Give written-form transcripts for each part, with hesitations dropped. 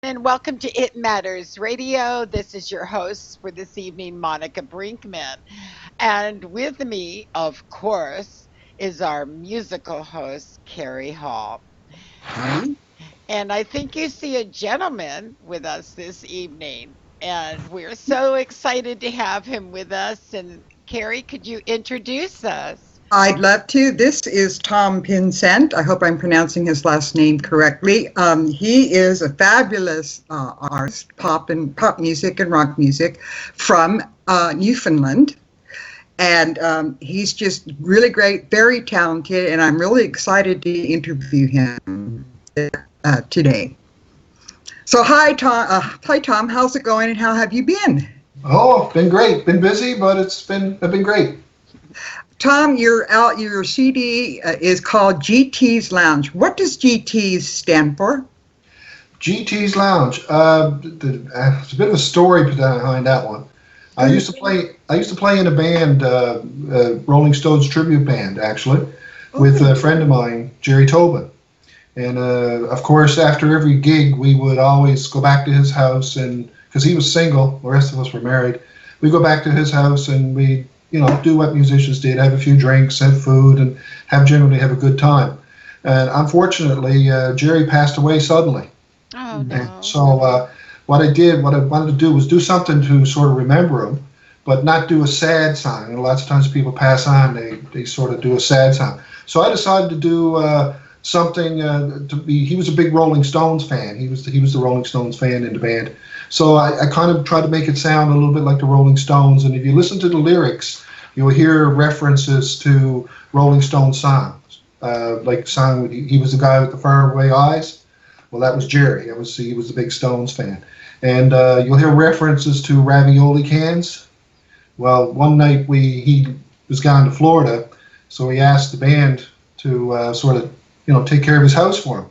And welcome to It Matters Radio. This is your host for this evening, Monica Brinkman. And with me, of course, is our musical host, Kerry Hall. Hi. And I think you see a gentleman with us this evening. And we're so excited to have him with us. And Kerry, could you introduce us? I'd love to. This is Tom Pinsent. I hope I'm pronouncing his last name correctly. He is a fabulous artist, pop music and rock music from Newfoundland. And he's just really great, very talented, and I'm really excited to interview him today. So hi, Tom. Tom. How's it going, and how have you been? Oh, been great. Been busy, but I've been great. Tom, your CD is called GT's Lounge. What does GT's stand for? GT's Lounge. It's a bit of a story behind that one. I used to play in a band, Rolling Stones tribute band, actually, with a friend of mine, Jerry Tobin. And of course, after every gig, we would always go back to his house, and because he was single, the rest of us were married, we go back to his house and we do what musicians did, have a few drinks, have food, and generally have a good time. And unfortunately, Jerry passed away suddenly. Oh, no. And so what I wanted to do was do something to sort of remember him, but not do a sad song. And lots of times people pass on, they sort of do a sad song. So I decided to do something he was a big Rolling Stones fan. He was the Rolling Stones fan in the band. So I kind of tried to make it sound a little bit like the Rolling Stones. And if you listen to the lyrics, you'll hear references to Rolling Stones songs. Like the song, he was the guy with the faraway eyes. Well, that was Jerry. He was a big Stones fan. And you'll hear references to ravioli cans. Well, one night he was gone to Florida, so he asked the band to sort of take care of his house for him.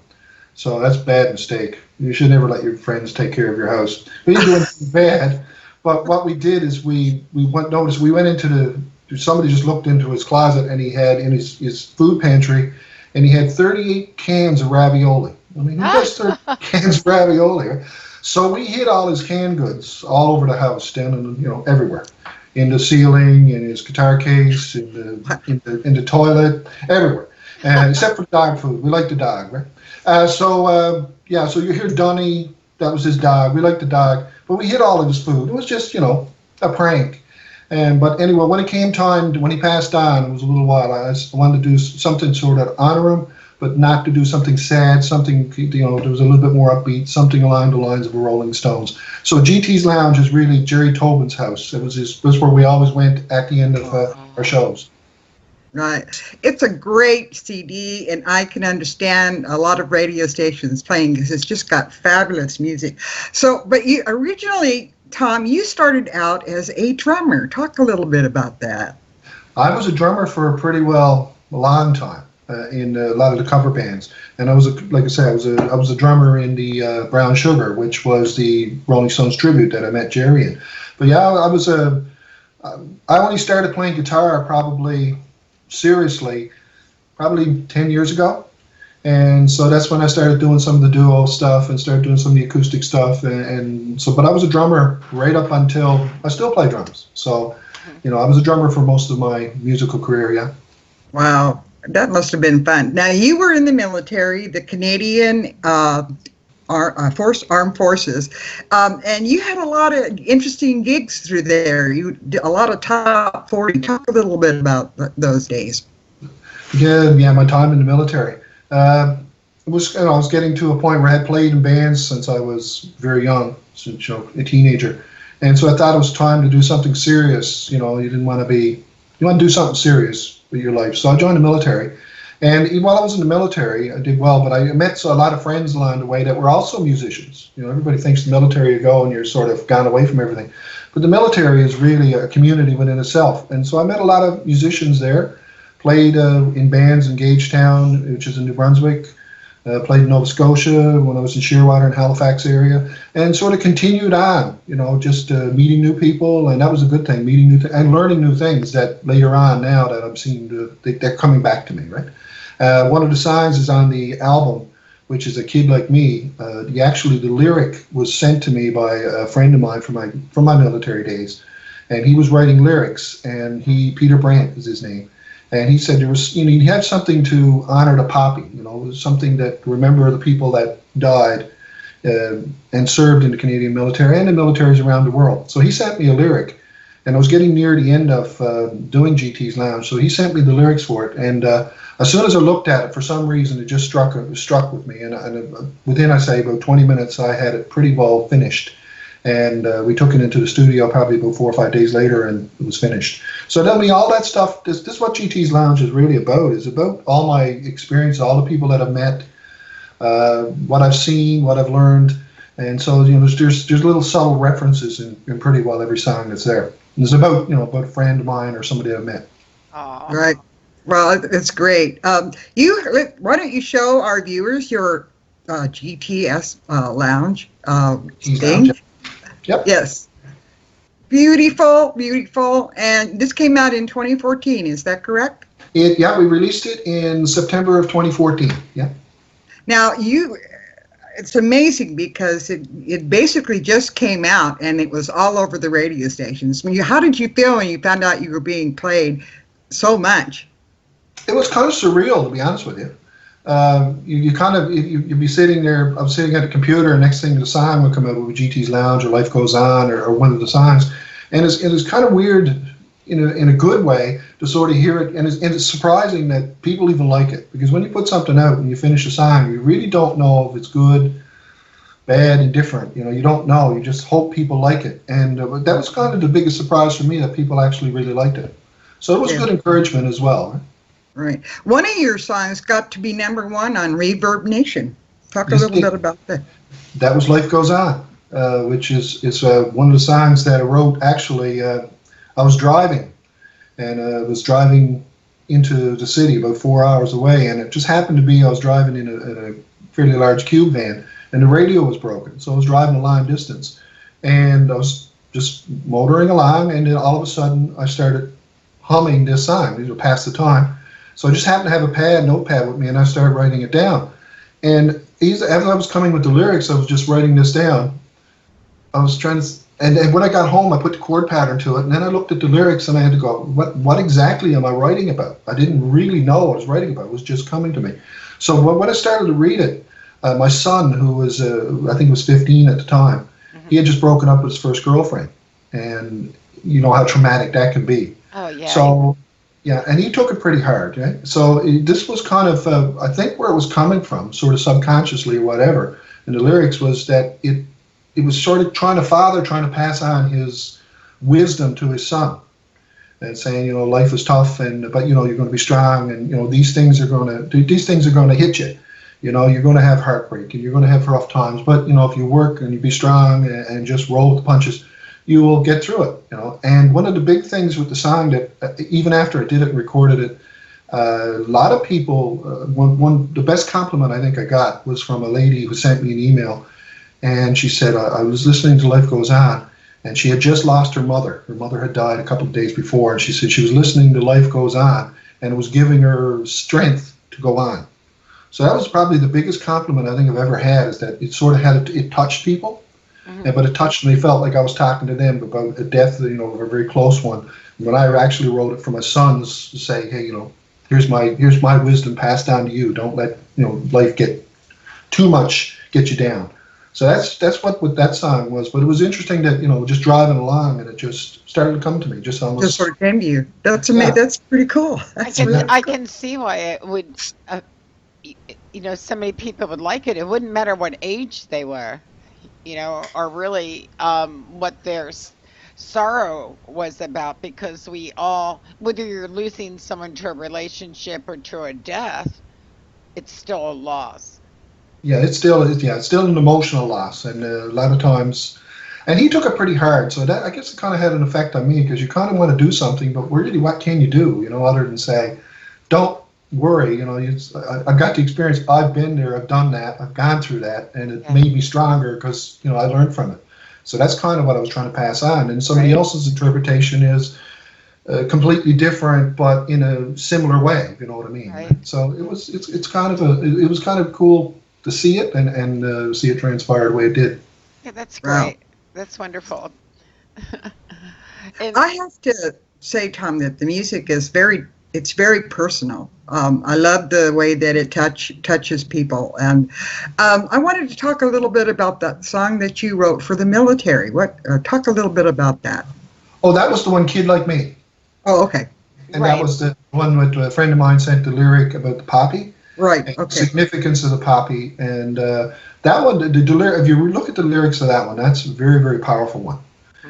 So that's a bad mistake. You should never let your friends take care of your house. We didn't do anything bad, but what we did is we went into somebody just looked into his closet, and he had in his food pantry, and he had 38 cans of ravioli. I mean, who does 30 cans of ravioli? Right? So we hid all his canned goods all over the house, down in, everywhere. In the ceiling, in his guitar case, in the toilet, everywhere. And except for dog food. We like the dog, right? So you hear Dunny, that was his dog. We like the dog, but we hid all of his food. It was just, a prank. But anyway, when it came time, when he passed on, it was a little while, I wanted to do something sort of honor him, but not to do something sad, something, there was a little bit more upbeat, something along the lines of the Rolling Stones. So GT's Lounge is really Jerry Tobin's house. That's where we always went at the end of our shows. Right. It's a great CD, and I can understand a lot of radio stations playing because it's just got fabulous music. So, but you originally, Tom, you started out as a drummer. Talk a little bit about that. I was a drummer for a long time in a lot of the cover bands, and I was I was a drummer in the Brown Sugar, which was the Rolling Stones tribute that I met Jerry in. But yeah, I only started playing guitar seriously, probably 10 years ago. And so that's when I started doing some of the duo stuff and started doing some of the acoustic stuff. But I was a drummer right up until I still play drums. So, I was a drummer for most of my musical career, yeah. Wow, that must have been fun. Now, you were in the military, the Canadian Armed Forces, and you had a lot of interesting gigs through there. You did a lot of top 40. Talk a little bit about those days. Yeah, my time in the military. I was getting to a point where I had played in bands since I was very young, since a teenager, and so I thought it was time to do something serious. You want to do something serious with your life. So I joined the military. And while I was in the military, I did well, but I met a lot of friends along the way that were also musicians. Everybody thinks the military you go and you're sort of gone away from everything. But the military is really a community within itself. And so I met a lot of musicians there, played in bands in Gagetown, which is in New Brunswick, played in Nova Scotia when I was in Shearwater and Halifax area, and sort of continued on, just meeting new people. And that was a good thing, meeting new and learning new things that later on now that I'm seeing, they're coming back to me, right? One of the songs is on the album which is a kid like me. Actually, the lyric was sent to me by a friend of mine from my military days, and he was writing lyrics. And Peter Brandt is his name, and he said there was, he had something to honor the poppy, something that remember the people that died and served in the Canadian military and the militaries around the world. So he sent me a lyric, and I was getting near the end of doing GT's Lounge, so he sent me the lyrics for it. And as soon as I looked at it, for some reason, it just struck with me. And within, I say, about 20 minutes, I had it pretty well finished. And we took it into the studio probably about 4 or 5 days later, and it was finished. So tell me, all that stuff, this is what GT's Lounge is really about. It's about all my experience, all the people that I've met, what I've seen, what I've learned. And so, there's little subtle references in pretty well every song that's there. And it's about, about a friend of mine or somebody I've met. Aw. Right. Well, it's great. Why don't you show our viewers your GTS Lounge thing? Lounge. Yep. Yes. Beautiful, beautiful. And this came out in 2014. Is that correct? We released it in September of 2014. Yeah. Now it's amazing because it basically just came out and it was all over the radio stations. How did you feel when you found out you were being played so much? It was kind of surreal, to be honest with you. You'd be sitting there. I was sitting at a computer, and next thing the song would come out with GT's Lounge or Life Goes On or one of the songs, and it was kind of weird in a good way to sort of hear it, and it's surprising that people even like it, because when you put something out and you finish a song, you really don't know if it's good, bad, indifferent. You don't know. You just hope people like it, and that was kind of the biggest surprise for me, that people actually really liked it. So it was good encouragement as well. Right. One of your songs got to be #1 on Reverbnation. Talk a little bit about that. That was Life Goes On, which is one of the songs that I wrote. Actually, I was driving, and I was driving into the city about 4 hours away, and it just happened to be I was driving in a fairly large cube van, and the radio was broken, so I was driving a long distance, and I was just motoring along, and then all of a sudden I started humming this song to pass the time. So I just happened to have a notepad with me, and I started writing it down. And as I was coming with the lyrics, I was just writing this down. I was trying to, and when I got home, I put the chord pattern to it, and then I looked at the lyrics, and I had to go, what exactly am I writing about? I didn't really know what I was writing about. It was just coming to me. So when I started to read it, my son, who was, I think was 15 at the time, he had just broken up with his first girlfriend. And you know how traumatic that can be. Oh, yeah. So, yeah, and he took it pretty hard, right? So this was kind of, I think, where it was coming from, sort of subconsciously or whatever. And the lyrics was that it was sort of trying to pass on his wisdom to his son, and saying, life is tough, but you're going to be strong, and these things are going to hit you. You're going to have heartbreak, and you're going to have rough times, but if you work and you be strong and just roll with the punches, you will get through it. And one of the big things with the song that even after I did it and recorded it, a lot of people, the best compliment I think I got was from a lady who sent me an email, and she said, I was listening to Life Goes On, and she had just lost her mother. Her mother had died a couple of days before, and she said she was listening to Life Goes On, and it was giving her strength to go on. So that was probably the biggest compliment I think I've ever had, is that it sort of it touched people. Mm-hmm. But it touched me, felt like I was talking to them about a death, of a very close one. When I actually wrote it for my sons to say, hey, here's my wisdom passed down to you. Don't let life get too much, get you down. So that's what that song was. But it was interesting that just driving along, and it just started to come to me, just almost. Just sort of came to you. That's amazing. Yeah. That's pretty cool. I can see why it would. So many people would like it. It wouldn't matter what age they were. Or really what their sorrow was about, because we all, whether you're losing someone to a relationship or to a death, it's still a loss. Yeah, it's still an emotional loss, and a lot of times, and he took it pretty hard. So that, I guess, it kind of had an effect on me, because you kind of want to do something, but really, what can you do? Other than say, don't worry. I've got the experience. I've been there. I've done that. I've gone through that, and it made me stronger, because I learned from it. So that's kind of what I was trying to pass on. And somebody else's interpretation is completely different, but in a similar way. You know what I mean? Right. So it was kind of cool to see it and see it transpire the way it did. Yeah, that's Wow. great. That's wonderful. And I have to say, Tom, that the music is it's very personal. I love the way that it touches people. And I wanted to talk a little bit about that song that you wrote for the military. Talk a little bit about that. Oh, that was the one, Kid Like Me. Oh, okay. And that right. was the one with a friend of mine sent the lyric about the poppy. Right. And Okay. significance of the poppy. And that one, if you look at the lyrics of that one, that's a very, very powerful one.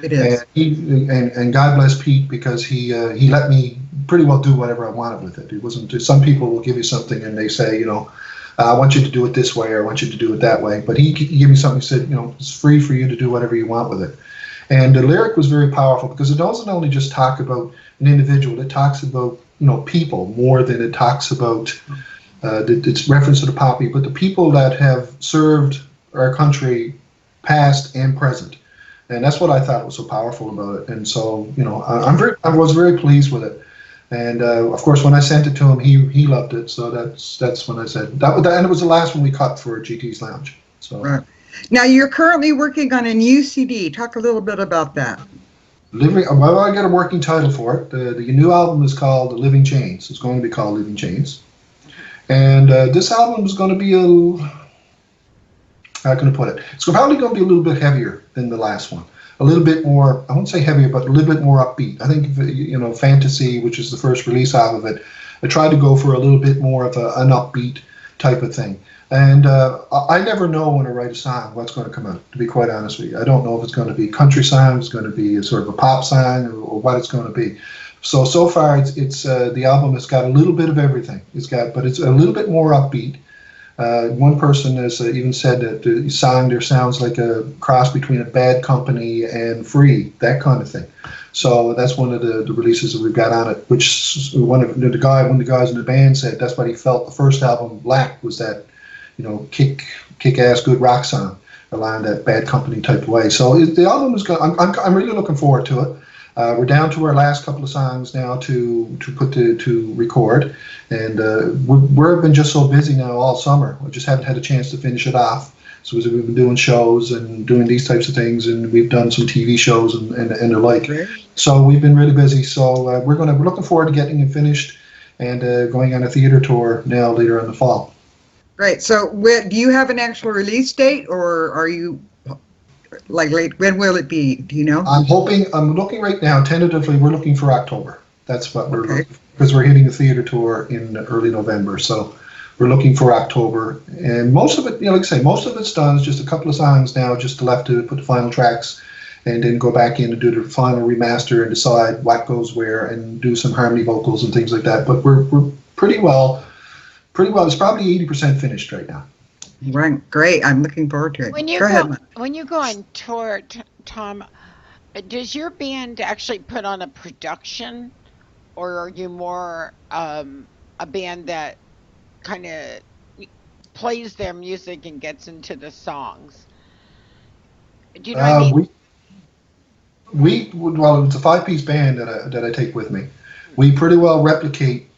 It is. And God bless Pete, because he let me pretty well do whatever I wanted with it. It wasn't. Some people will give you something and they say, I want you to do it this way, or I want you to do it that way. But he gave me something. He said, it's free for you to do whatever you want with it. And the lyric was very powerful because it doesn't only just talk about an individual. It talks about people more than it talks about. It's reference to the poppy, but the people that have served our country, past and present. And that's what I thought was so powerful about it. And so, I was very pleased with it. And of course, when I sent it to him, he loved it. So that's when I said that. And it was the last one we cut for GT's Lounge. So Right. Now you're currently working on a new CD. Talk a little bit about that. Well, I got a working title for it. The new album is called Living Chains. It's going to be called Living Chains. And this album is going to be how can I put it? It's probably going to be a little bit heavier than the last one. A little bit more, I won't say heavier, but a little bit more upbeat. I think, Fantasy, which is the first release out of it, I tried to go for a little bit more of an upbeat type of thing. And I never know when I write a song what's going to come out, to be quite honest with you. I don't know if it's going to be a country song, it's going to be a sort of a pop song, or what it's going to be. So far, it's the album has got a little bit of everything. But it's a little bit more upbeat. One person has even said that the song there sounds like a cross between a Bad Company and Free, that kind of thing. So that's one of the releases that we've got on it, which one of the guys in the band said that's what he felt the first album lacked, was that, kick-ass good rock song along that Bad Company type of way. So the album is good. I'm really looking forward to it. We're down to our last couple of songs now to record, and we've been just so busy now all summer. We just haven't had a chance to finish it off. So we've been doing shows and doing these types of things, and we've done some TV shows and the like. Great. So we've been really busy. So we're looking forward to getting it finished and going on a theater tour now later in the fall. Great. So do you have an actual release date, or are you when will it be? Do you know? I'm looking right now, tentatively, we're looking for October. That's what we're looking for, because we're hitting a theater tour in early November. So we're looking for October. And most of it, like I say, most of it's done. It's just a couple of songs now, just left to put the final tracks and then go back in and do the final remaster and decide what goes where and do some harmony vocals and things like that. But we're pretty well, it's probably 80% finished right now. Right. Great. I'm looking forward to it. when you when you go on tour, Tom, does your band actually put on a production, or are you more a band that kind of plays their music and gets into the songs? Do you know what I mean? Well, it's a 5-piece band that I take with me. We pretty well replicate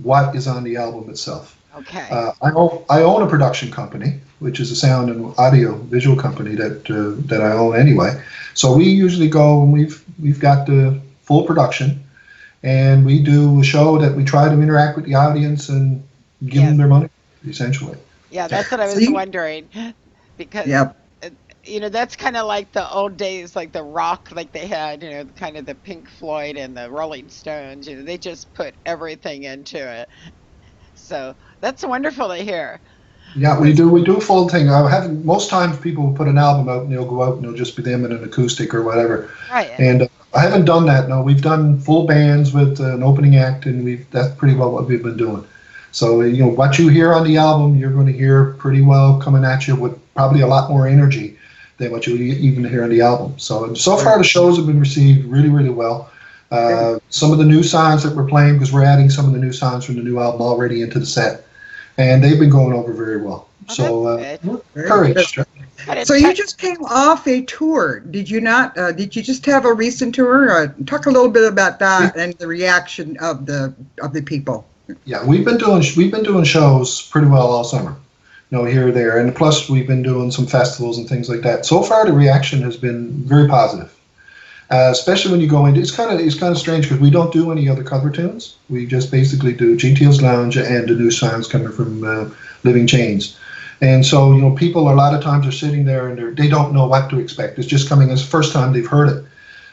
what is on the album itself. Okay. I own a production company, which is a sound and audio visual company that I own anyway. So we usually go and we've got the full production, and we do a show that we try to interact with the audience and give them their money, essentially. Yeah, that's what I was wondering, because that's kind of like the old days, like the rock, like they had, kind of the Pink Floyd and the Rolling Stones. They just put everything into it. So that's wonderful to hear. Yeah, we do a full thing. Most times people will put an album out and they'll go out and it'll just be them in an acoustic or whatever. Right. And I haven't done that. No, we've done full bands with an opening act, and that's pretty well what we've been doing. So what you hear on the album, you're going to hear pretty well coming at you with probably a lot more energy than what you even hear on the album. So far the shows have been received really, really well. Some of the new songs that we're playing, because we're adding some of the new songs from the new album already into the set, and they've been going over very well. We're encouraged. So you just came off a tour, did you not? Did you just have a recent tour? Talk a little bit about that and the reaction of the people. Yeah, we've been doing shows pretty well all summer. here or there. And plus, we've been doing some festivals and things like that. So far, the reaction has been very positive. Especially when you go into, it's kind of strange because we don't do any other cover tunes. We just basically do GTO's Lounge and the new songs coming from Living Chains. And so, people a lot of times are sitting there and they don't know what to expect. It's just coming as the first time they've heard it.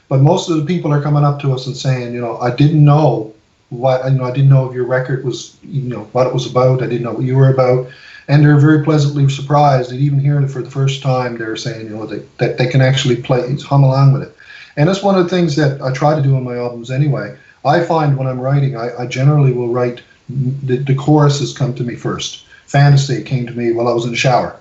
But most of the people are coming up to us and saying, I didn't know I didn't know if your record was, what it was about. I didn't know what you were about. And they're very pleasantly surprised that even hearing it for the first time, they're saying, that they can actually hum along with it. And that's one of the things that I try to do on my albums anyway. I find when I'm writing, I generally will write, the choruses come to me first. Fantasy came to me while I was in the shower.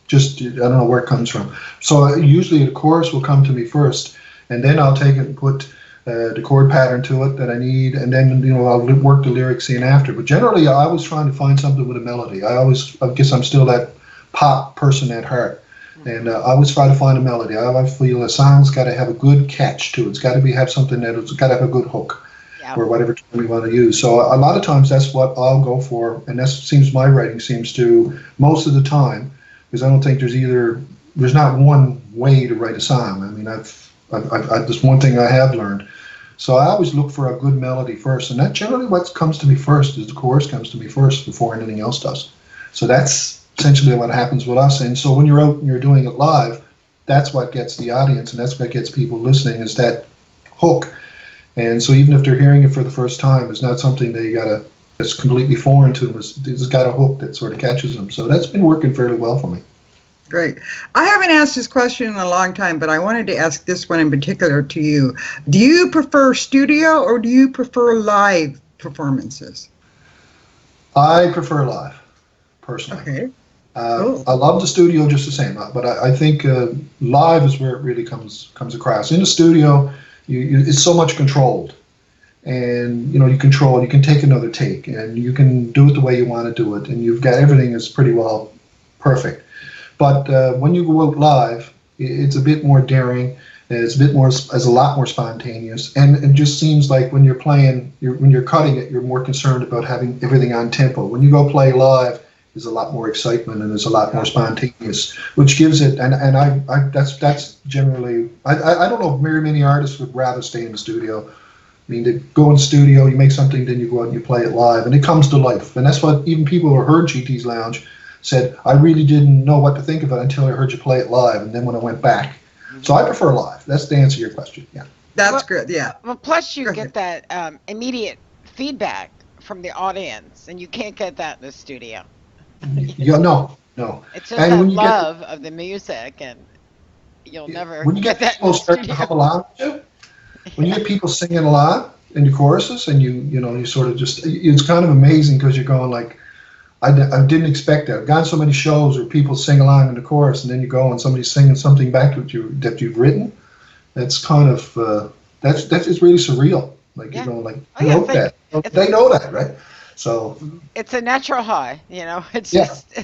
Just, I don't know where it comes from. So usually the chorus will come to me first, and then I'll take it and put the chord pattern to it that I need, and then, I'll work the lyrics in after. But generally, I was trying to find something with a melody. I guess I'm still that pop person at heart. And I always try to find a melody. I feel a song's got to have a good catch to it. It's got to have something it's got to have a good hook, or whatever term we want to use. So a lot of times that's what I'll go for, and that seems my writing seems to most of the time, because I don't think there's not one way to write a song. I mean, I've this one thing I have learned. So I always look for a good melody first, and that generally what comes to me first is the chorus comes to me first before anything else does. So that's essentially what happens with us. And so when you're out and you're doing it live, that's what gets the audience and that's what gets people listening, is that hook. And so even if they're hearing it for the first time, it's not something that's completely foreign to them. It's got a hook that sort of catches them. So that's been working fairly well for me. Great. I haven't asked this question in a long time, but I wanted to ask this one in particular to you. Do you prefer studio or do you prefer live performances? I prefer live, personally. Okay. Cool. I love the studio just the same, but I think live is where it really comes across. In the studio, it's so much controlled, and you can take another take, and you can do it the way you want to do it, and you've got everything is pretty well perfect. But when you go out live, it's a bit more daring. It's a lot more spontaneous, and it just seems like when you're playing, when you're cutting it, you're more concerned about having everything on tempo. When you go play live, there's a lot more excitement and it's a lot more spontaneous, which gives it. And I that's generally. I don't know if very many artists would rather stay in the studio. I mean, to go in the studio, you make something, then you go out and you play it live, and it comes to life. And that's what even people who heard GT's Lounge said. I really didn't know what to think of it until I heard you play it live, and then when I went back. So I prefer live. That's the answer to your question. Yeah. That's good. Yeah. Well, plus you get that immediate feedback from the audience, and you can't get that in the studio. Yeah, no. It's just that love of the music, and you'll never when you get that people starting to hum along with you, when you get people singing along in the choruses, and you sort of just, it's kind of amazing because you're going like, I didn't expect that. I've gone so many shows where people sing along in the chorus, and then you go and somebody's singing something back that you've written. That's kind of that's really surreal. Like you're going like, who wrote that? They know that, right? So it's a natural high, it's just,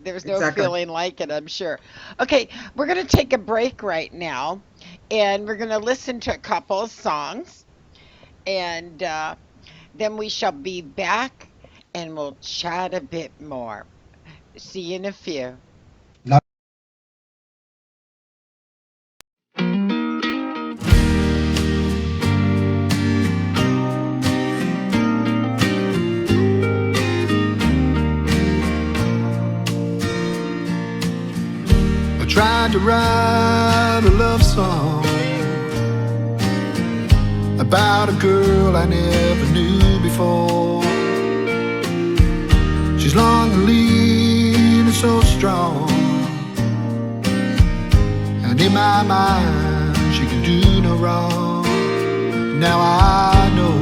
there's no feeling like it, I'm sure. Okay, we're going to take a break right now, and we're going to listen to a couple of songs, and then we shall be back, and we'll chat a bit more. See you in a few. Tried to write a love song about a girl I never knew before. She's long and lean and so strong, and in my mind she can do no wrong. Now I know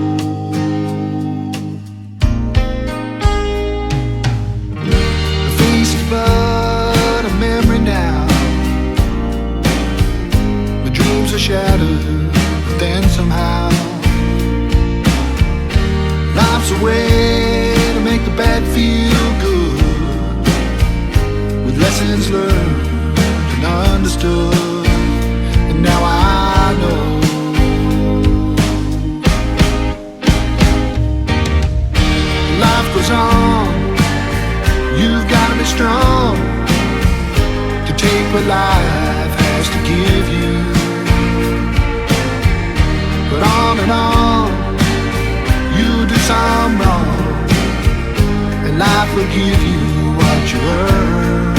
the face is but a memory now. Dreams are shattered, but then somehow life's a way to make the bad feel good, with lessons learned and understood. And now I know life goes on. You've got to be strong. has to give you. But on and on, you do some wrong, and life will give you what you earn.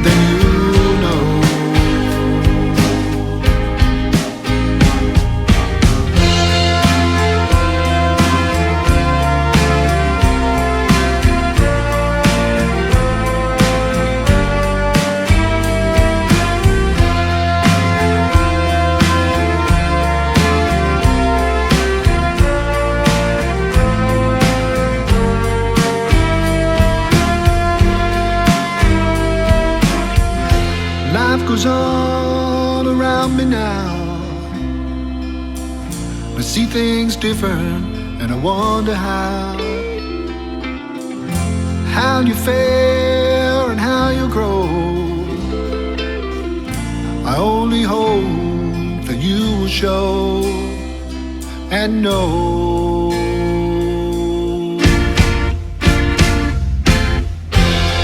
Then you know. Life goes on around me now. I see things different and I wonder how you fare and how you grow. I only hope that you will show and know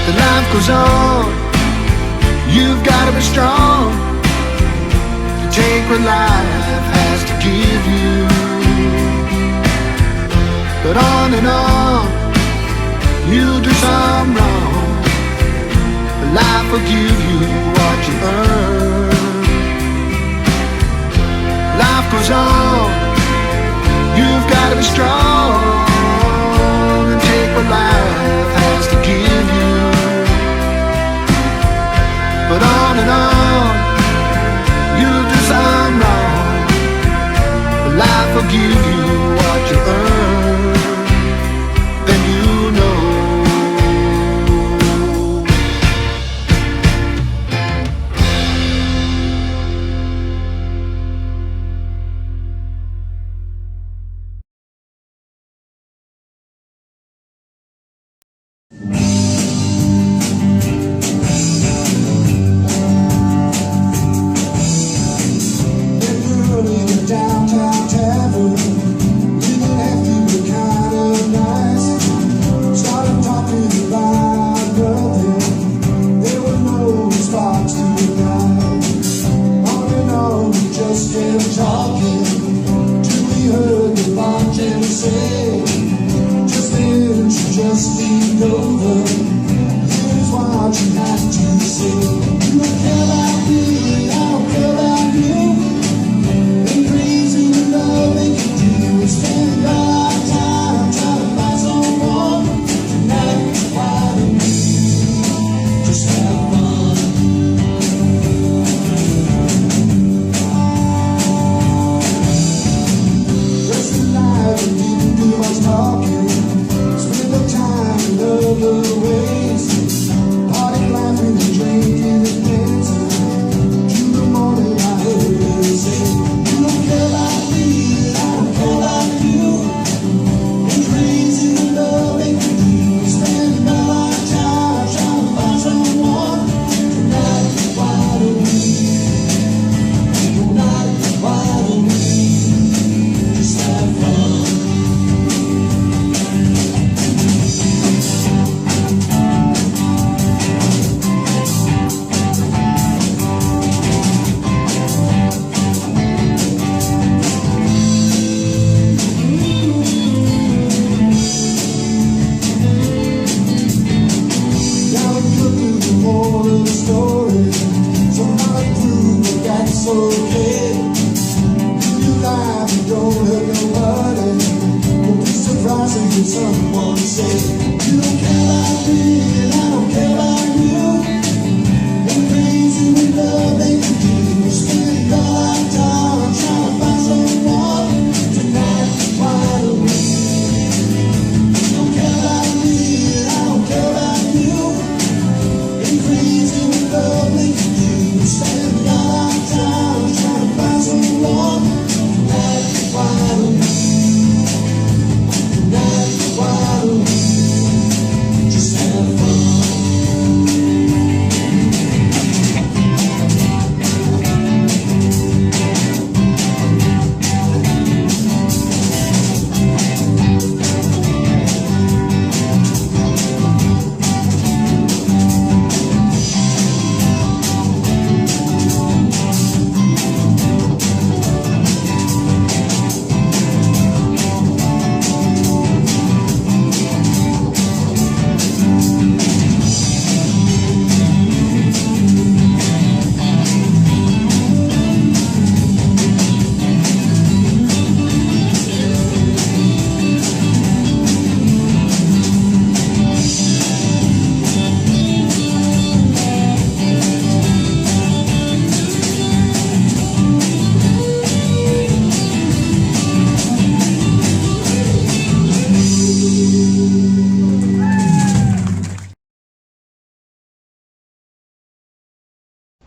that life goes on. You've got to be strong to take what life has to give you. But on and on, you do some wrong, but life will give you what you earn. Life goes on. You've got to be strong and take what life has to give you. But on and on, you do some wrong, but life will give you what you earn. Then you know.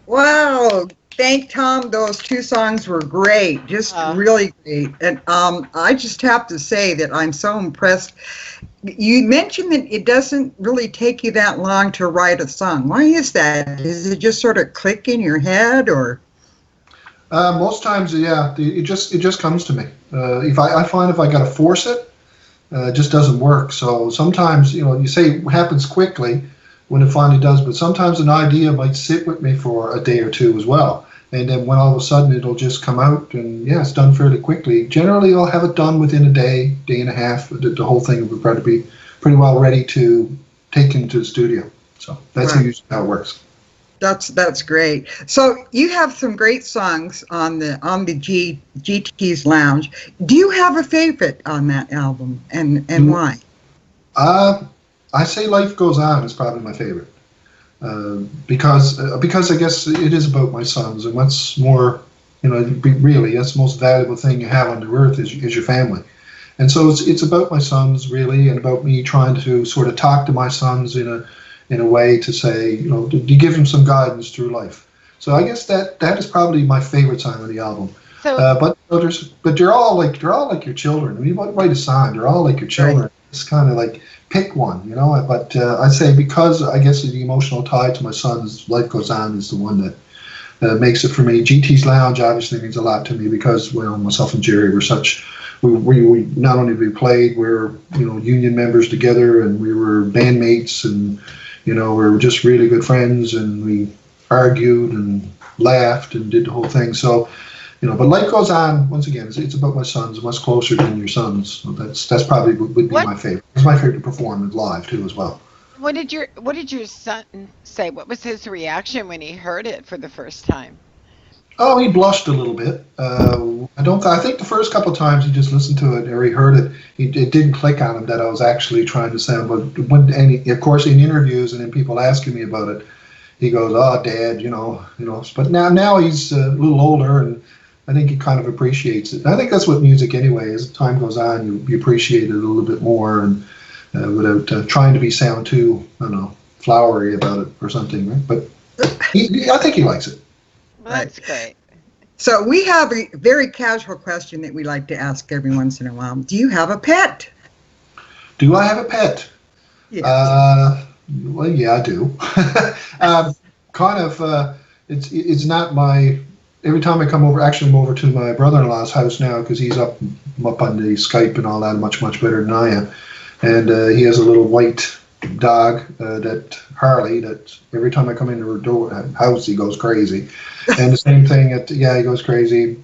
Wow. Thank Tom. Those two songs were great, just Uh, really great. And I just have to say that I'm so impressed. You mentioned that it doesn't really take you that long to write a song. Why is that? Does it just sort of click in your head, or? Most times, yeah, it just comes to me. If I find if I got to force it, it just doesn't work. So sometimes, you say it happens quickly when it finally does, but sometimes an idea might sit with me for a day or two as well. And then when all of a sudden it'll just come out, and yeah, it's done fairly quickly. Generally, I'll have it done within a day, day and a half. The whole thing will probably be pretty well ready to take into the studio. So that's Right. usually how it works. That's great. So you have some great songs on the GT's Lounge. Do you have a favorite on that album, and why? Uh, I say Life Goes On is probably my favorite. Because I guess it is about my sons, and what's more, really that's the most valuable thing you have on the earth is your family, and so it's about my sons really, and about me trying to sort of talk to my sons in a way to say, to give them some guidance through life. So I guess that is probably my favorite song on the album. so But they're all like your children. When you write a song, they're all like your children. Right. It's kind of like pick one, But I'd say because I guess of the emotional tie to my sons, Life Goes On is the one that makes it for me. GT's Lounge obviously means a lot to me because myself and Jerry were we not only we played, we're union members together, and we were bandmates, and we were just really good friends, and we argued and laughed and did the whole thing. So. But Life Goes On, once again, it's about my sons, much closer than your sons. So that's probably would be what my favorite. It's my favorite to perform live too, as well. what did your son say? What was his reaction when he heard it for the first time? Oh, he blushed a little bit. I think the first couple of times he just listened to it or he heard it, it didn't click on him that I was actually trying to sound. But of course, in interviews and then people asking me about it, he goes, "Oh, Dad, But now he's a little older, and I think he kind of appreciates it. And I think that's what music anyway. As time goes on, you appreciate it a little bit more, and without trying to be sound too, I don't know, flowery about it or something. Right? But I think he likes it. Well, Right. that's great. So we have a very casual question that we like to ask every once in a while. Do you have a pet? Do I have a pet? Yes. Well, yeah, I do. Kind of. It's not my. Every time I come over, actually, I'm over to my brother-in-law's house now because he's up on the Skype and all that, much better than I am. And he has a little white dog, that Harley. That every time I come into her house, he goes crazy. And the same thing he goes crazy.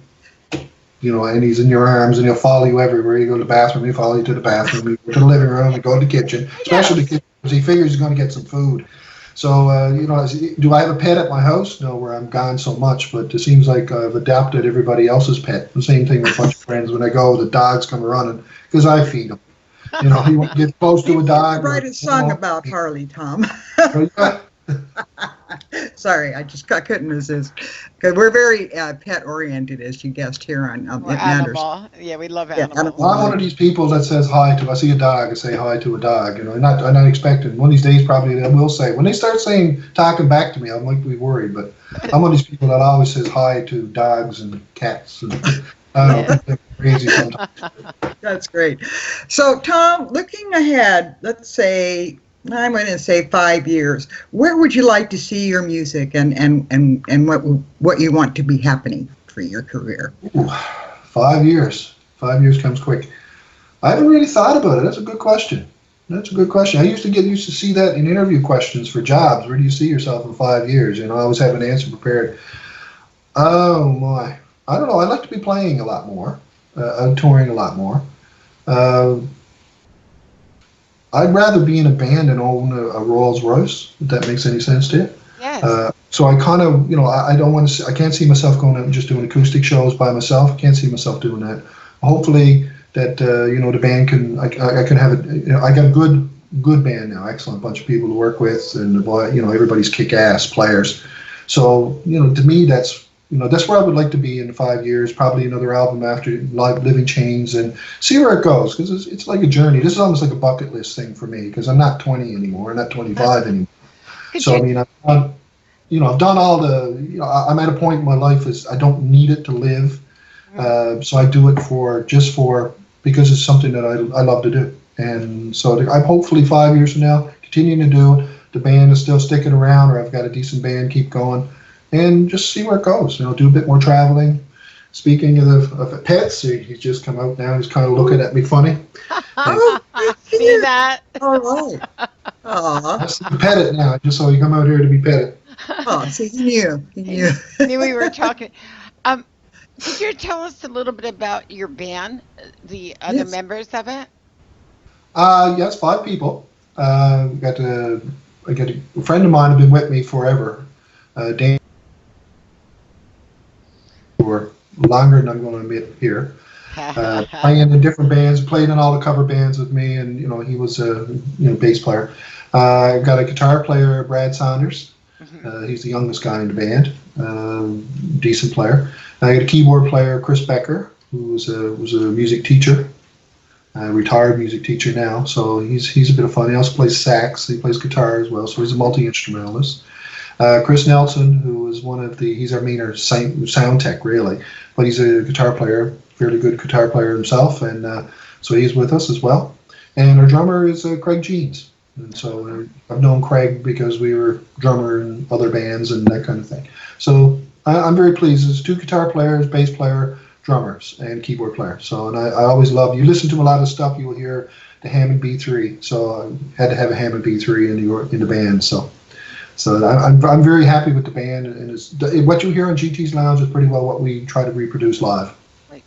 And he's in your arms, and he'll follow you everywhere. You go to the bathroom, he'll follow you to the bathroom. You go to the living room, you go to the kitchen, especially the kitchen, because he figures he's going to get some food. So, do I have a pet at my house? No, where I'm gone so much, but it seems like I've adopted everybody else's pet. The same thing with a bunch of friends. When I go, the dogs come running because I feed them. He won't get close to a dog. Write a song about Harley, Tom. Sorry, I couldn't resist. Because we're very pet oriented, as you guessed here on Or It Matters. animal. Yeah, we love Yeah, animals. Well, I'm one of these people that says hi to. I see a dog, I say hi to a dog. I'm not expecting. One of these days, probably I will say. When they start talking back to me, I might be worried. But I'm one of these people that always says hi to dogs and cats. And I don't know, they're crazy sometimes. That's great. So, Tom, looking ahead, let's say, I'm going to say 5 years, where would you like to see your music, and what you want to be happening for your career? Ooh, 5 years. 5 years comes quick. I haven't really thought about it. That's a good question. I used to see that in interview questions for jobs. Where do you see yourself in 5 years? I always have an answer prepared. Oh my, I don't know. I'd like to be playing a lot more, touring a lot more. I'd rather be in a band and own a Rolls Royce, if that makes any sense to you. Yes. So I kind of, I don't want to. I can't see myself going out and just doing acoustic shows by myself. I can't see myself doing that. Hopefully, that the band can. I can have it. I got a good band now. Excellent bunch of people to work with, and everybody's kick-ass players. So to me, that's where I would like to be in 5 years. Probably another album after Living Chains, and see where it goes, because it's like a journey. This is almost like a bucket list thing for me, because I'm not 20 anymore. I'm not 25 anymore. Could So you I've done all the, I'm at a point in my life is I don't need it to live. So I do it because it's something that I love to do. And so I'm hopefully 5 years from now continuing to do it. The band is still sticking around, or I've got a decent band, keep going, and just see where it goes. Do a bit more traveling. Speaking of the pets, he's just come out now. He's kind of looking at me funny. Oh, See that? all right. Aw. I have to pet it now, just so he come out here to be petted. Oh, see, he knew. He knew. Knew we were talking. Could you tell us a little bit about your band, the other Yes. members of it? Yes, 5 people. I got a friend of mine who's been with me forever. Dan, for longer than I'm going to admit here. Playing in different bands, played in all the cover bands with me, and he was a bass player. I've got a guitar player, Brad Saunders. He's the youngest guy in the band, decent player. I got a keyboard player, Chris Becker, who was a music teacher, retired music teacher now. So he's a bit of fun. He also plays sax. He plays guitar as well. So he's a multi-instrumentalist. Chris Nelson, who is he's our main sound tech really, but he's a guitar player, fairly good guitar player himself, and so he's with us as well. And our drummer is Craig Jeans. And so I've known Craig because we were drummer in other bands and that kind of thing. So I'm very pleased. There's 2 guitar players, bass player, drummers, and keyboard player. So, and I always love, you listen to a lot of stuff, you will hear the Hammond B3. So I had to have a Hammond B3 in the band. So I'm very happy with the band, and what you hear on GT's Lounge is pretty well what we try to reproduce live,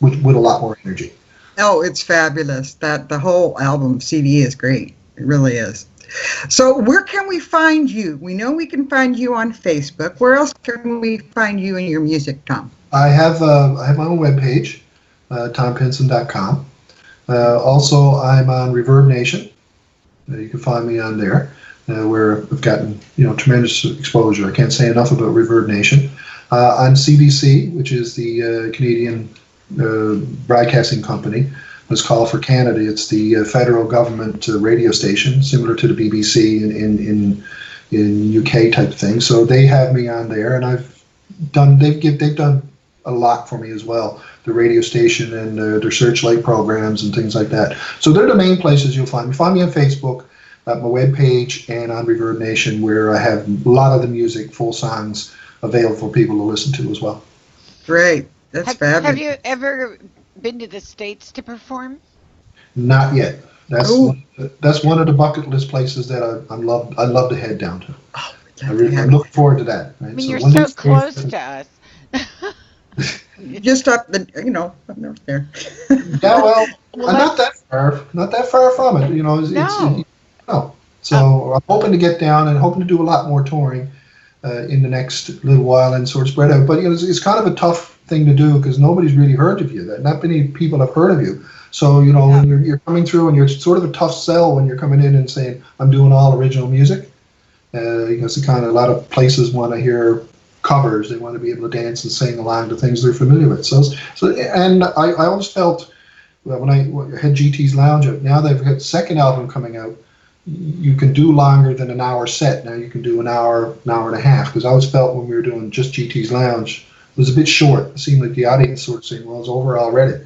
with a lot more energy. Oh, it's fabulous. The whole album CD is great. It really is. So where can we find you? We know we can find you on Facebook. Where else can we find you and your music, Tom? I have my own webpage, tompinsent.com. Also, I'm on Reverbnation. You can find me on there, where I've gotten tremendous exposure. I can't say enough about Reverbnation. On CBC, which is the Canadian broadcasting company. It's called for Canada. It's the federal government radio station, similar to the BBC in UK type thing. So they have me on there, and they've done a lot for me as well. The radio station and their Searchlight programs and things like that. So they're the main places you'll find me. Find me on Facebook, at my webpage, and on Reverbnation, where I have a lot of the music, full songs, available for people to listen to as well. Great. That's fabulous. Have you ever been to the States to perform? Not yet. That's one of the bucket list places that I love to head down to. Oh, I'm looking forward to that. Right? I mean, you're so close to us. Just up up north there. Yeah, well, not that far from it. No. So I'm hoping to get down and hoping to do a lot more touring in the next little while and sort of spread out. But it's kind of a tough thing to do because nobody's really heard of you. Not many people have heard of you. So when you're coming through, and you're sort of a tough sell when you're coming in and saying I'm doing all original music. Because a lot of places want to hear covers. They want to be able to dance and sing along to things they're familiar with. So and I always felt when I had GT's Lounge out. Now they've got the second album coming out. You can do longer than an hour set. Now you can do an hour and a half. Because I always felt when we were doing just GT's Lounge, it was a bit short. It seemed like the audience sort of saying, well, it's over already.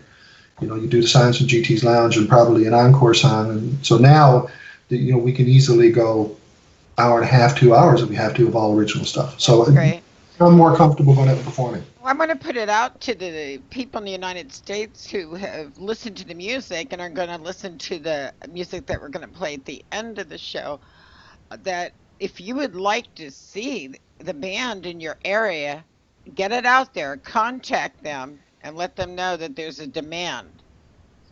You do the songs from GT's Lounge and probably an encore song. And so now, we can easily go hour and a half, 2 hours if we have to of all original stuff. So great. I'm more comfortable when I'm performing. Well, I'm going to put it out to the people in the United States who have listened to the music and are going to listen to the music that we're going to play at the end of the show, that if you would like to see the band in your area, get it out there, contact them, and let them know that there's a demand.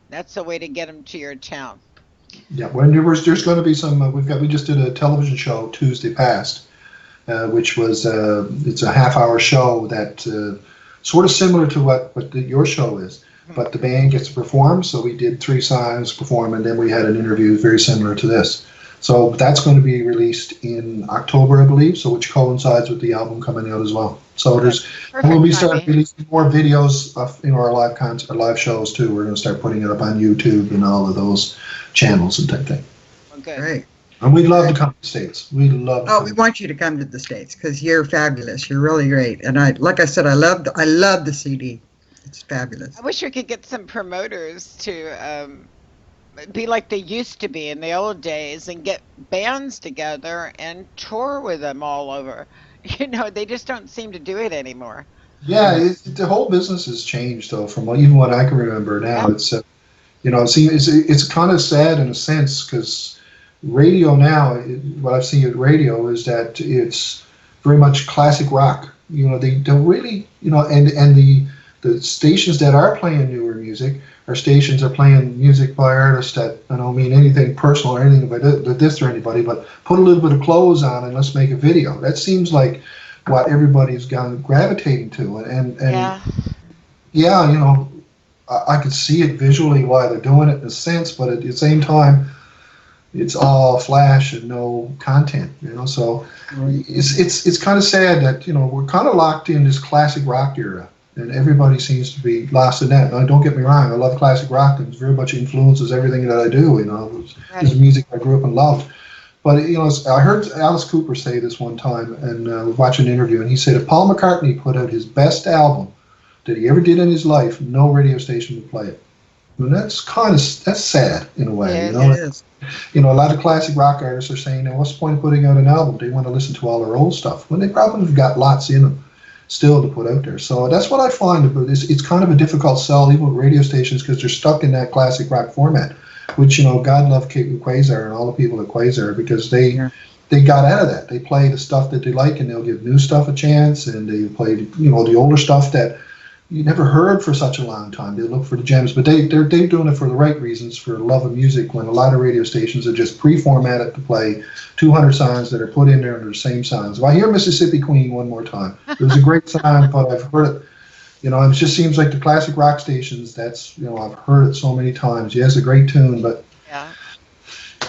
That's the way to get them to your town. Yeah, when there's going to be some. We just did a television show Tuesday past, which was it's a half-hour show that sort of similar to what your show is, but the band gets to perform. So we did 3 songs perform, and then we had an interview very similar to this. So that's going to be released in October, I believe. So which coincides with the album coming out as well. So we'll be starting releasing more videos of our live shows too. We're going to start putting it up on YouTube and all of those channels and type thing. Well, good. Great. And we'd love to come to the States. We'd love to Oh, come. we want you to come to the States because you're fabulous. You're really great. And like I said, I love the CD. It's fabulous. I wish we could get some promoters to be like they used to be in the old days and get bands together and tour with them all over. They just don't seem to do it anymore. Yeah, the whole business has changed though from even what I can remember now. Yeah. It's it's kind of sad in a sense because radio now, what I've seen with radio is that it's very much classic rock. They don't really, and the stations that are playing newer music are stations are playing music by artists that I don't mean anything personal or anything about this or anybody, but put a little bit of clothes on and let's make a video. That seems like what everybody's gravitating to, and Yeah. yeah, I could see it visually why they're doing it in a sense, but at the same time, it's all flash and no content. So it's kind of sad that we're kind of locked in this classic rock era, and everybody seems to be lost in that. Now, don't get me wrong, I love classic rock, and it very much influences everything that I do. It's music I grew up and loved. But I heard Alice Cooper say this one time, and I was watching an interview, and he said if Paul McCartney put out his best album that he ever did in his life, no radio station would play it. I mean, that's sad in a way. It is. A lot of classic rock artists are saying, now, what's the point of putting out an album? They want to listen to all their old stuff when they probably have got lots in them still to put out there. So that's what I find. But it's kind of a difficult sell even with radio stations because they're stuck in that classic rock format, which God love Quasar and all the people at Quasar because they got out of that. They play the stuff that they like and they'll give new stuff a chance, and they play the older stuff that you never heard for such a long time. They look for the gems, but they're doing it for the right reasons, for love of music, when a lot of radio stations are just pre-formatted to play 200 songs that are put in there under the same songs. If I hear Mississippi Queen one more time, it was a great song, but I've heard it. It just seems like the classic rock stations, I've heard it so many times. Yeah, it's a great tune, but Yeah.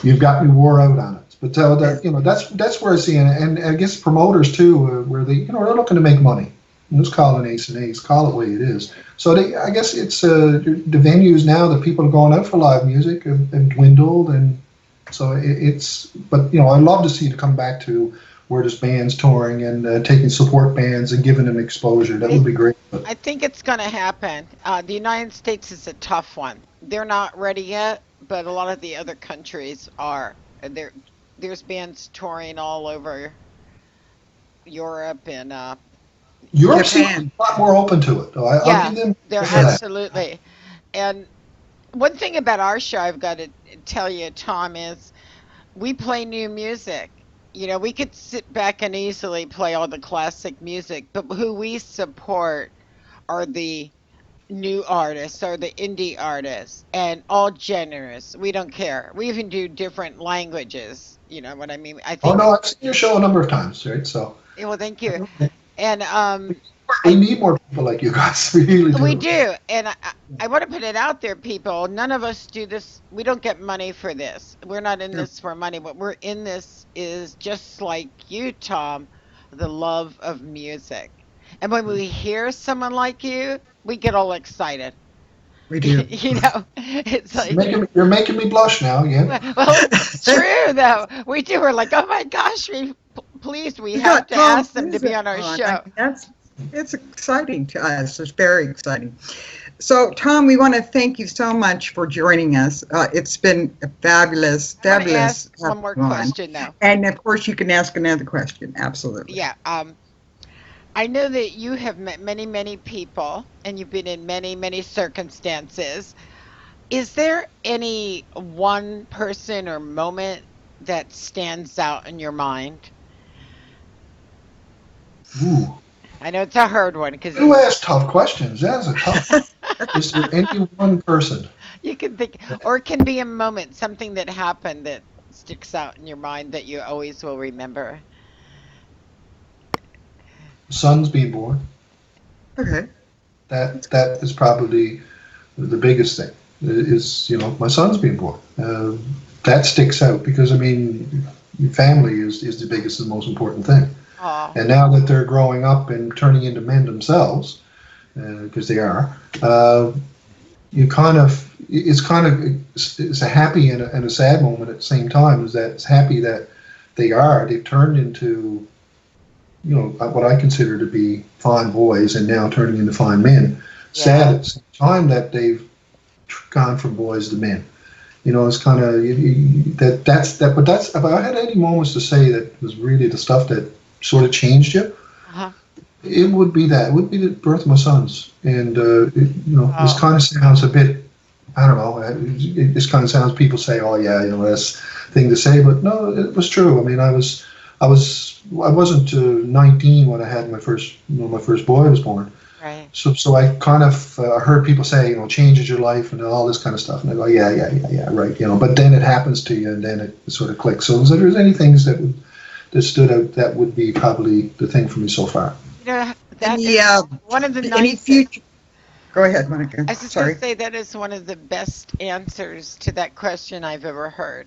you've got me wore out on it. But that's where I see it. And I guess promoters too, where they're looking to make money. Let's call it an ace and ace, call it what it is. So I guess it's the venues now that people are going out for live music have dwindled, and so but I'd love to see it come back to where there's bands touring and taking support bands and giving them exposure. That would be great. But I think it's going to happen. The United States is a tough one. They're not ready yet, but a lot of the other countries are. There's bands touring all over Europe and Europe seems Japan. a lot more open to it, though. I'll yeah, give them they're for that. absolutely. And one thing about our show I've got to tell you, Tom, is we play new music. We could sit back and easily play all the classic music, but who we support are the new artists or the indie artists and all genres. We don't care. We even do different languages. You know what I mean? I Oh think. no, I've seen your show a number of times, right? So Well, thank you. And we need more people like you guys. We really do. we do. And I want to put it out there, people. None of us do this. We don't get money for this. We're not in this for money. What we're in this is just like you, Tom, the love of music. And when we hear someone like you, we get all excited. We do. It's like, You're making me blush now. Yeah. well, it's true though. We do. We're like, oh my gosh, please, we have got to Tom ask them to be Pinsent on our on. show. It's exciting to us. It's very exciting. So, Tom, we want to thank you so much for joining us. It's been a fabulous. I want to ask one more question though. And of course, you can ask another question. Absolutely. Yeah. I know that you have met many, many people and you've been in many, many circumstances. Is there any one person or moment that stands out in your mind? Ooh. I know it's a hard one because You ask tough questions. That's a tough one. Is there any one person? you can think, or it can be a moment, something that happened that sticks out in your mind that you always will remember. Son's being born. Okay. That is probably the biggest thing. Is my son's being born. That sticks out because your family is the biggest and most important thing. Aw. And now that they're growing up and turning into men themselves, because they are, you kind of it's a happy and a sad moment at the same time. Is that it's happy that they've turned into, you know, what I consider to be fine boys and now turning into fine men. Sad Yeah. at the same time that they've gone from boys to men. You know, it's kind of that's if I had any moments to say that was really the stuff that sort of changed you, Uh-huh. it would be that. It would be the birth of my sons. And, this Oh, kind of sounds a bit, I don't know, this kind of sounds, people say, oh, yeah, you know, that's a thing to say. But no, it was true. I mean, I wasn't 19 when I had my first boy was born. right. So I kind of heard people say, you know, changes your life and all this kind of stuff. And I go, yeah, right. You know, but then it happens to you and then it sort of clicks. So if there's any things that stood out, that would be probably the thing for me so far. You know, that Any is one of the any nicest. future? Go ahead, Monica. I was just going Sorry. to say that is one of the best answers to that question I've ever heard.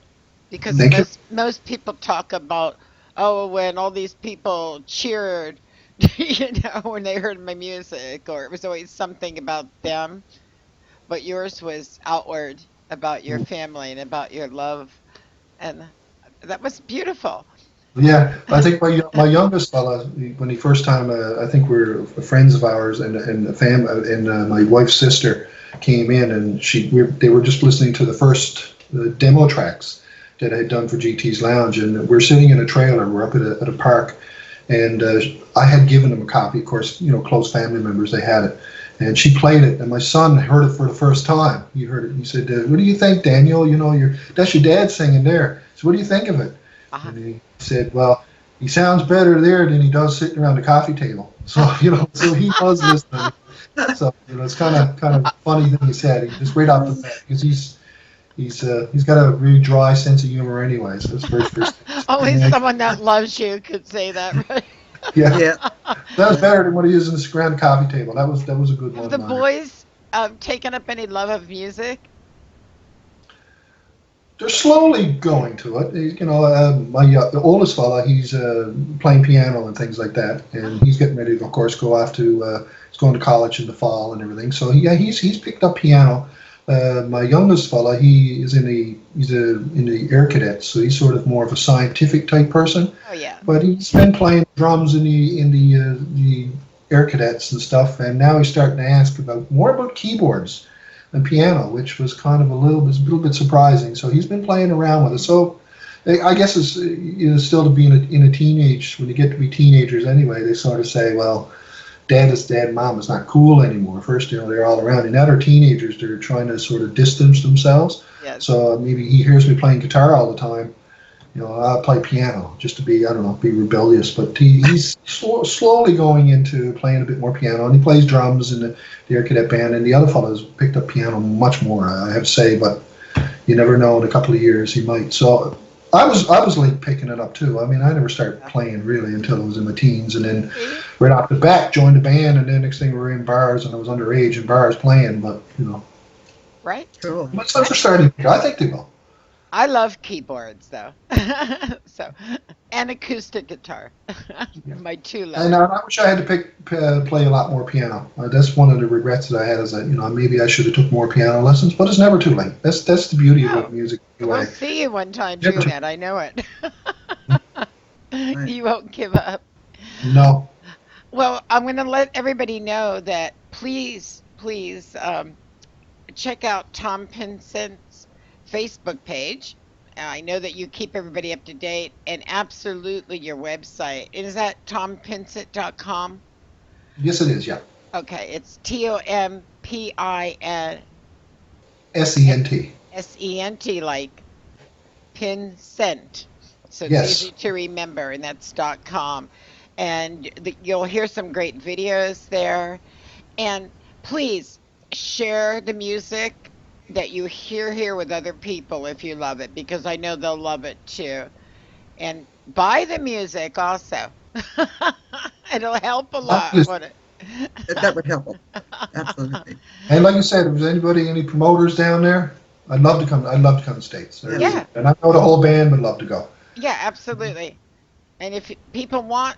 Because Thank you. most people talk about, oh, when all these people cheered, when they heard my music, or it was always something about them. But yours was outward about your family and about your love, and that was beautiful. Yeah, I think my youngest fella, when he first time, I think we're friends of ours, and the and my wife's sister came in, and they were just listening to the first demo tracks that I had done for GT's Lounge, and we're sitting in a trailer. We're up at a park, and I had given them a copy. Of course, you know, close family members, they had it, and she played it, and my son heard it for the first time. He heard it. He said, "What do you think, Daniel? You know, that's your dad singing there. So what do you think of it?" Uh-huh. And he said, "Well, he sounds better there than he does sitting around the coffee table." So, you know, so he was listening. So, you know, it's kind of funny that he said. He just right off the bat, because he's got a really dry sense of humor anyway. So it's very first. Only someone that loves you could say that, right? Yeah, Yeah. that was better than what he is in the around the coffee table. That was a good Have one, the Liner. boys taken up any love of music? They're slowly going to it. You know, the oldest fella, he's playing piano and things like that, and he's getting ready to, of course, go off to. He's going to college in the fall and everything. So yeah, he's picked up piano. My youngest fella, he is in the Air Cadets, so he's sort of more of a scientific type person. Oh yeah. But he's been playing drums in the Air Cadets and stuff, and now he's starting to ask more about keyboards and piano, which was kind of a little bit surprising. So he's been playing around with it. So I guess it's, you know, still to be in a teenage, when you get to be teenagers anyway, they sort of say, well, dad and mom is not cool anymore. First, you know, they're all around, and now they're teenagers. They're trying to sort of distance themselves. Yes. So maybe he hears me playing guitar all the time. You know, I'll play piano just to be, I don't know, be rebellious. But he's slowly going into playing a bit more piano, and he plays drums in the Air Cadet Band. And the other fellows picked up piano much more, I have to say. But you never know, in a couple of years he might. So I was late picking it up too. I mean, I never started playing really until I was in my teens, and then See? right off the bat joined the band, and then next thing we were in bars, and I was underage in bars playing. But you know, Right? Cool. my sons are starting. I think they will. I love keyboards though. So, and acoustic guitar. My two And loves. I wish I had to play a lot more piano. That's one of the regrets that I had, is that, you know, maybe I should have took more piano lessons, but it's never too late. That's the beauty No. of music We'll anyway. see you one time Never doing too- that. I know it. Right. You won't give up. No, Well, I'm going to let everybody know that please check out Tom Pinsent's Facebook page. I know that you keep everybody up to date, and absolutely your website. Is that tompinsent.com? yes it is. Yeah, Okay, it's TOMPINSENT, SENT. like Pinsent. So it's Yes. easy to remember, and that's .com. And you'll hear some great videos there. And please share the music that you hear here with other people if you love it, because I know they'll love it too. And buy the music also. It'll help a lot, Yes. won't it? That would help. Absolutely. And like you said, if there's any promoters down there, I'd love to come. I'd love to come to the States. Yeah. And I know the whole band would love to go. Yeah, absolutely. And if people want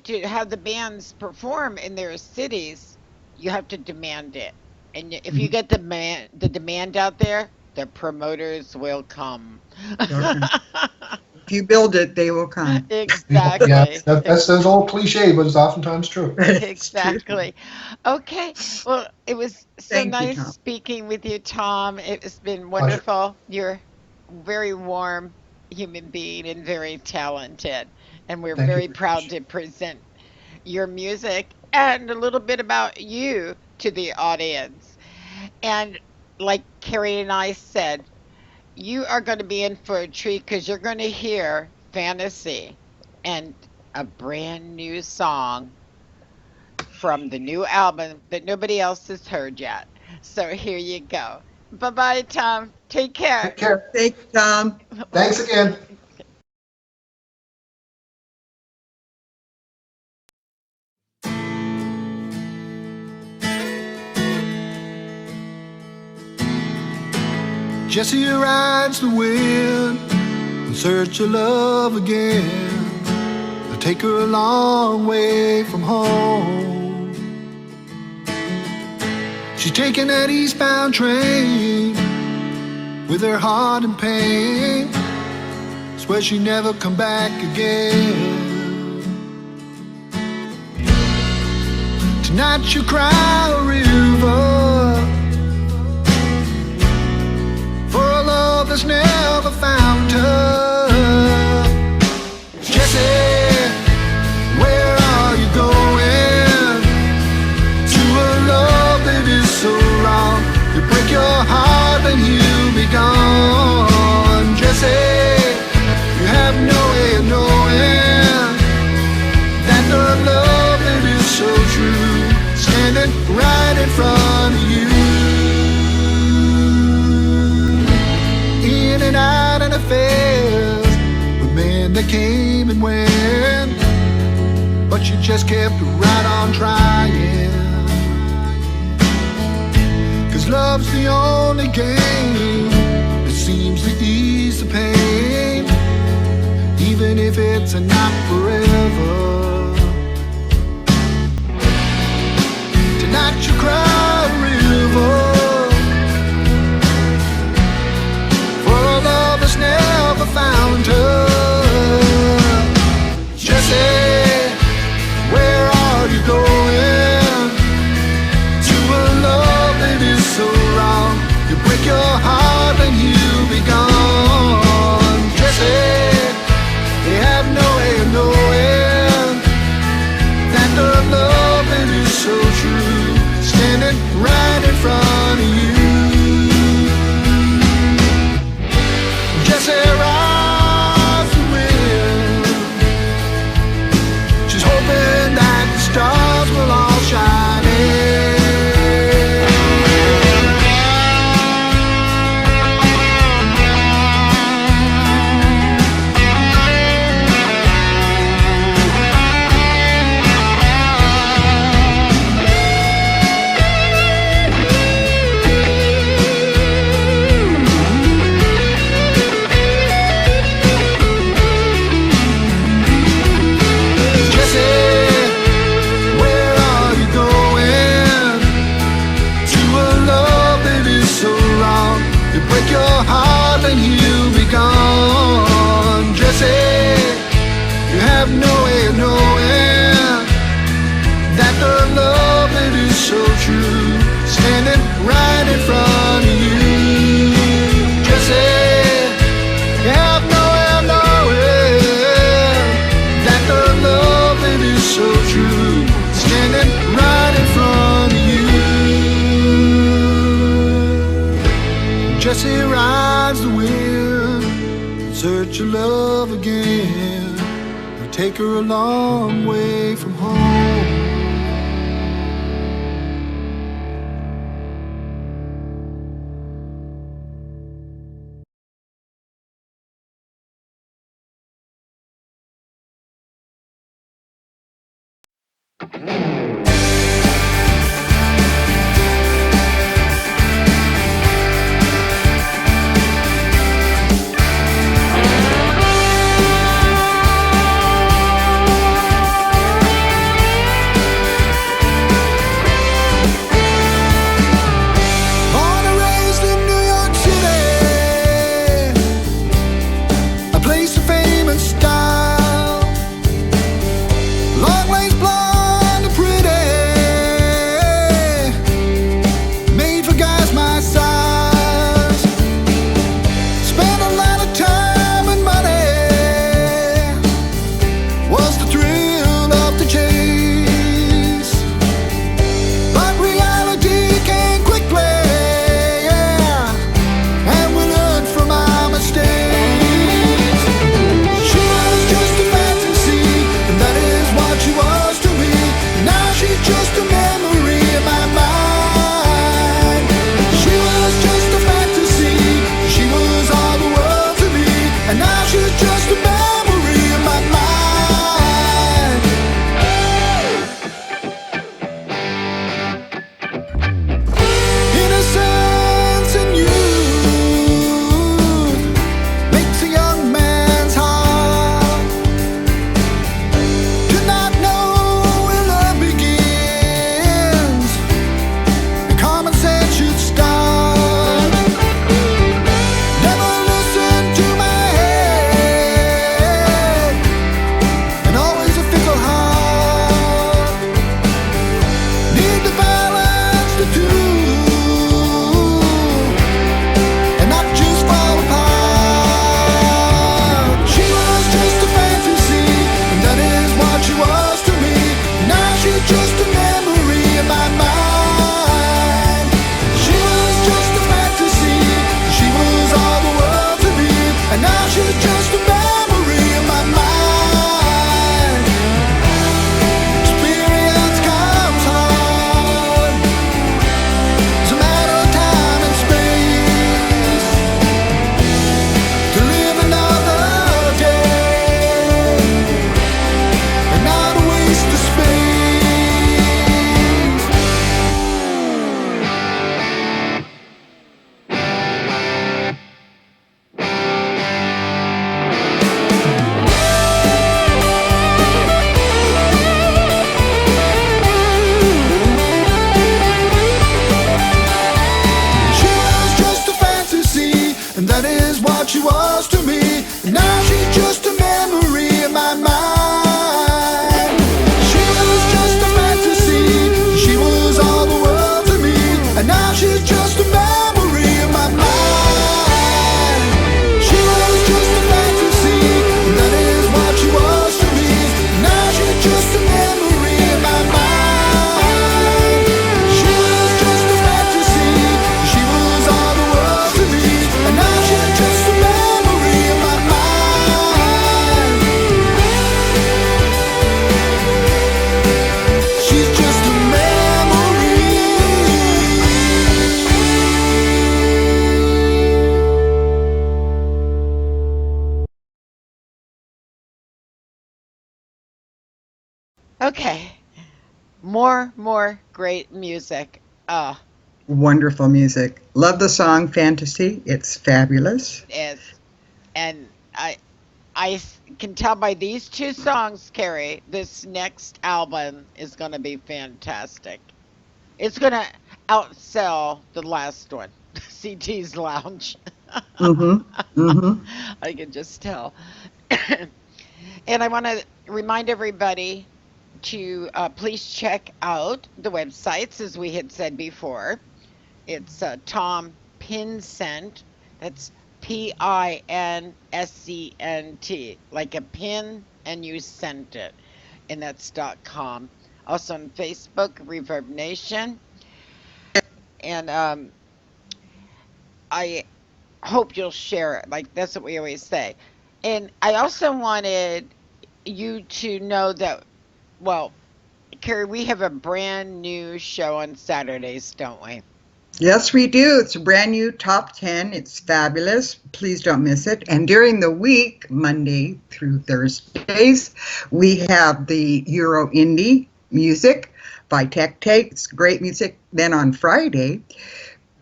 to have the bands perform in their cities, you have to demand it. And if you Mhm. get the demand out there, the promoters will come. Okay. If you build it, they will come. Yeah, Exactly. that's those old cliche, but it's oftentimes true. It's true. Exactly. Okay. Well, it was so Thank you, nice Tom. speaking with you, Tom. It's been Pleasure. wonderful. You're a very warm human being and very talented. And we're Thank you very very proud much. to present your music and a little bit about you to the audience. And like Kerry and I said, you are going to be in for a treat because you're going to hear fantasy and a brand new song from the new album that nobody else has heard yet. So here you go. Bye bye, Tom. Take care. Take care. Thank you, Tom. Thanks again. Jesse rides the wind in search of love again. I take her a long way from home. She's taking that eastbound train with her heart in pain. Swear she never come back again. Tonight she'll cry a river for a love that's never found her. Jesse, where are you going? To a love that is so wrong. You break your heart and you'll be gone. Jesse, you have no way of knowing that the love that is so true, standing right in front of you. In and out and affairs with men that came and went, but you just kept right on trying. 'Cause love's the only game that seems to ease the pain, even if it's not forever. Tonight you cry a river for a love that's never found her. Jesse, where are you going? To a love that is so wrong. You break your heart and you'll be gone. Jesse, they have no way of knowing that the love that is so true, standing right in front of you. Jesse rides the wind. She's hoping that the stars will all shine in. Break your heart and you'll be gone. Jesse, you have no way of knowing that the love that is so true, standing right in front of you. Jesse, you have no way of knowing that the love that is so true, standing right in front of you. Jesse rides the wind in search of love again. It'll take her a long way from home. just a memory in my mind. She was just a fantasy. She was all the world to me, and now she's just a memory in my mind. Innocence and youth makes a young man's heart. Do not know where love begins. Common sense should start. Never listen to my head, and always a fickle heart. Need to balance the two, and not just fall apart. She was just a fantasy, and that is what she was to me. Now she's just a memory in my mind. She was just a fantasy, she was all the world to me, and now she's just a memory in my mind. Experience comes hard. It's a matter of time and space to live another day and not waste the space. She was just a fantasy, and that is what she was to me. And now she's just a memory in my mind. She was just a fantasy, she was all the world to me, and now she's just a memory in my mind. She was just a fantasy, and that is what she was to me. Now she's just a memory in my mind. She was just a fantasy, she was all the world to me, and now she's just a memory in my mind. She's just a memory. Okay. More great music. Wonderful music. Love the song Fantasy. It's fabulous. Is and I can tell by these two songs, Kerry, this next album is going to be fantastic. It's going to outsell the last one, CT's Lounge. Mm-hmm. Mm-hmm. I can just tell. And I want to remind everybody to please check out the websites, as we had said before. It's Tom Pinsent. That's Pinscent, like a pin, and you sent it, and that's .com. Also on Facebook, Reverbnation, and I hope you'll share it. Like that's what we always say. And I also wanted you to know that, well, Kerry, we have a brand new show on Saturdays, don't we? Yes, we do. It's a brand new top 10. It's fabulous. Please don't miss it. And during the week, Monday through Thursdays, we have the Euro Indie music by Tech Take. It's great music. Then on Friday,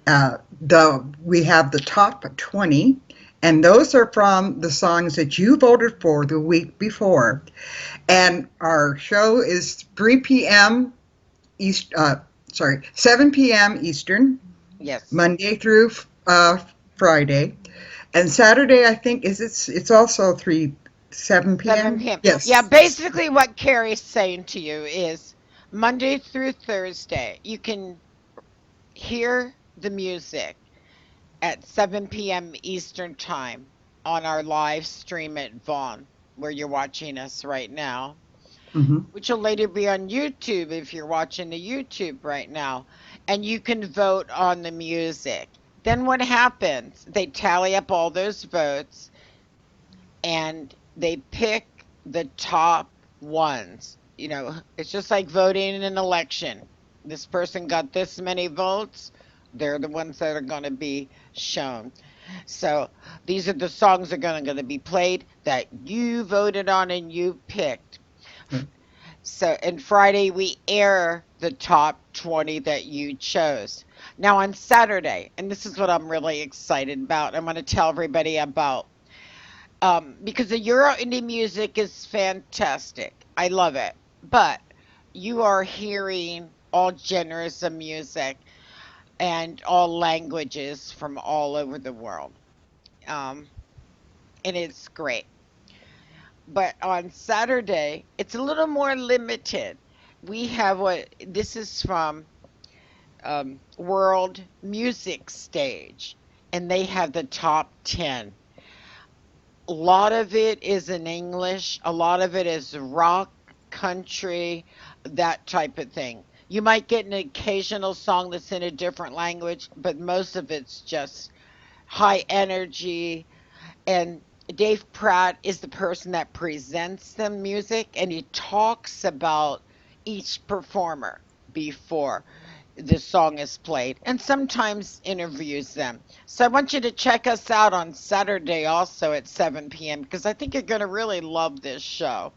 we have the top 20, and those are from the songs that you voted for the week before. And our show is 3 p.m. 7 p.m. Eastern, Yes. Monday through Friday, and Saturday I think it's also 7 p.m. 7 p.m. Yes. Yeah, basically what Kerry's saying to you is Monday through Thursday, you can hear the music at 7 p.m. Eastern Time on our live stream at Vaughn, where you're watching us right now, Mm-hmm. which will later be on YouTube if you're watching the YouTube right now. And you can vote on the music. Then what happens? They tally up all those votes and they pick the top ones it's just like voting in an election. This person got this many votes. They're the ones that are going to be shown. So these are the songs that are going to be played that you voted on and you picked. So, and Friday we air the top 20 that you chose. Now on Saturday, and this is what I'm really excited about, I'm going to tell everybody about, because the Euro indie music is fantastic. I love it. But you are hearing all genres of music and all languages from all over the world. Um, and it's great. But on Saturday, it's a little more limited. We have what this is from World Music Stage, and they have the top 10. A lot of it is in English, a lot of it is rock, country, that type of thing. You might get an occasional song that's in a different language, but most of it's just high energy. And Dave Pratt is the person that presents the music, and he talks about each performer before the song is played, and sometimes interviews them. So I want you to check us out on Saturday also at 7 p.m. because I think you're going to really love this show.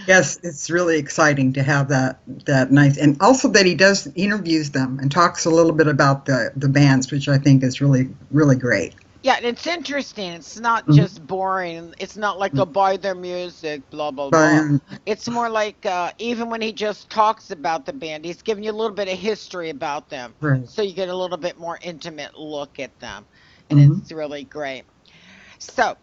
Yes, it's really exciting to have that nice, and also that he does interviews them and talks a little bit about the bands, which I think is really great. Yeah, and it's interesting. It's not Mhm. just boring. It's not like a buy their music, blah, blah, But blah. It's more like even when he just talks about the band, he's giving you a little bit of history about them. right. So you get a little bit more intimate look at them. And Hmm. it's really great. So,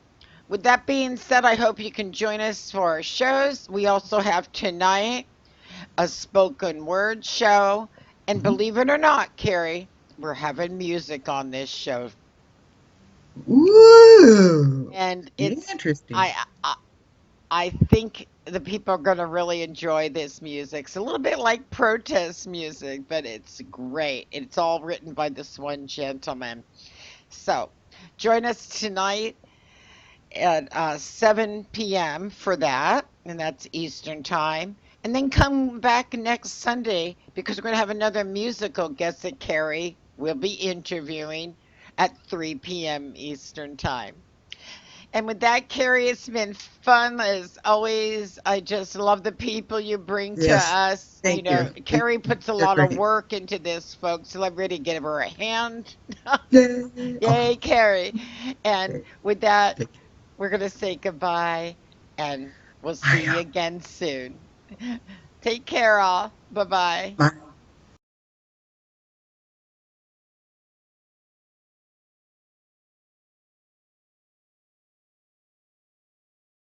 with that being said, I hope you can join us for our shows. We also have tonight a spoken word show. And Hmm. believe it or not, Carrie, we're having music on this show. Ooh, And interesting. I, I I think the people are going to really enjoy this music. It's a little bit like protest music, but it's great. It's all written by this one gentleman. So join us tonight at 7 p.m. for that, and that's Eastern Time. And then come back next Sunday because we're going to have another musical guest that Kerry will be interviewing at 3 p.m. Eastern Time. And with that, Carrie, it's been fun as always. I just love the people you bring to Yes, us. thank you. Carrie puts a They're lot of great. work into this, folks. So I'm ready to give her a hand. Yay. Oh, Yay, Carrie. And okay. with that, Thank you. we're going to say goodbye and we'll see you Bye. again soon. Take care, all. Bye bye. Bye.